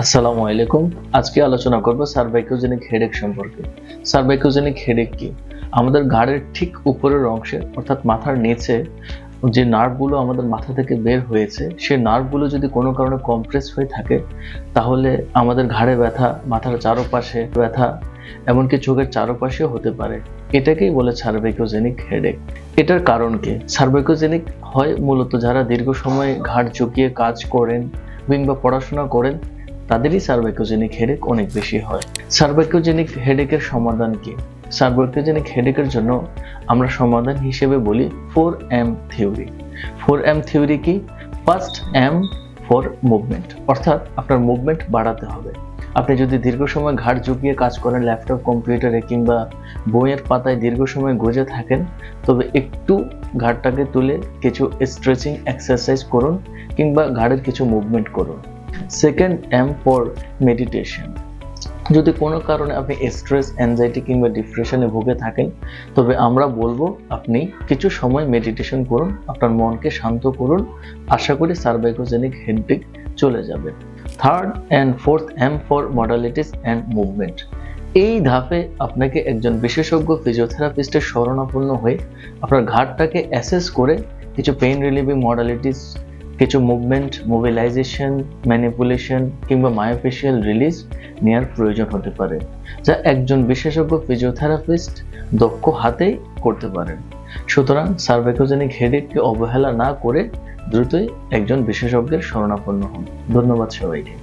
আসসালামু আলাইকুম। আজকে আলোচনা করব সার্ভাইকোজেনিক হেডেক সম্পর্কে। সার্ভাইকোজেনিক হেডেক কি? আমাদের ঘাড়ের ঠিক উপরের অংশে অর্থাৎ মাথার নিচে যে নার্ভগুলো আমাদের মাথা থেকে বের হয়েছে, সেই নার্ভগুলো যদি কোনো কারণে কম্প্রেস হয়ে থাকে, তাহলে আমাদের ঘাড়ে ব্যথা, মাথার চারপাশে ব্যথা, এমনকি চোখের চারপাশেও হতে পারে। এটাকেই বলে সার্ভাইকোজেনিক হেডেক। এটার কারণ কি? সার্ভাইকোজেনিক হয় মূলত যারা দীর্ঘ সময় ঘাড় ঝুঁকিয়ে কাজ করেন কিংবা পড়াশোনা করেন, তাদেরই সার্ভাইকোজেনিক হেডেক অনেক বেশি হয়। সার্ভাইকোজেনিক হেডেকের সমাধান কি? সার্ভাইকোজেনিক হেডেকের জন্য আমরা সমাধান হিসেবে বলি 4M থিওরি। 4M থিওরি কি? ফার্স্ট এম ফর মুভমেন্ট, অর্থাৎ আপনার মুভমেন্ট বাড়াতে হবে। আপনি যদি দীর্ঘ সময় ঘাড় ঝুঁকিয়ে কাজ করেন ল্যাপটপ, কম্পিউটারে কিংবা বইয়ের পাতায় দীর্ঘ সময় গজে থাকেন, তবে একটু ঘাড়টাকে তুলে কিছু স্ট্রেচিং এক্সারসাইজ করুন কিংবা ঘাড়ের কিছু মুভমেন্ট করুন। Second M for meditation. যদি কোনো কারণে আপনি স্ট্রেস, অ্যাংজাইটি কিংবা ডিপ্রেশনে ভুগে থাকেন, তবে আমরা বলবো আপনি কিছু সময় মেডিটেশন করুন, আপনার মনকে শান্ত করুন। আশা করি সার্ভাইকোজেনিক হেডেক চলে যাবে। Third and fourth M for modalities and movement. এই ধাপে আপনাকে একজন বিশেষজ্ঞ ফিজিওথেরাপিস্টের শরণাপন্ন হয়ে আপনার ঘাড়টাকে অ্যাসেস করে কিছু পেইন রিলিভিং মডালিটিস, কিছু মুভমেন্ট, মোবিলাইজেশন, ম্যানিপুলেশন কিংবা মায়োফেশিয়াল রিলিজ নেওয়ার প্রয়োজন হতে পারে, যা একজন বিশেষজ্ঞ ফিজিওথেরাপিস্ট দক্ষ হাতেই করতে পারেন। সুতরাং সার্ভাইকোজেনিক হেডেককে অবহেলা না করে দ্রুতই একজন বিশেষজ্ঞের শরণাপন্ন হন। ধন্যবাদ সবাইকে।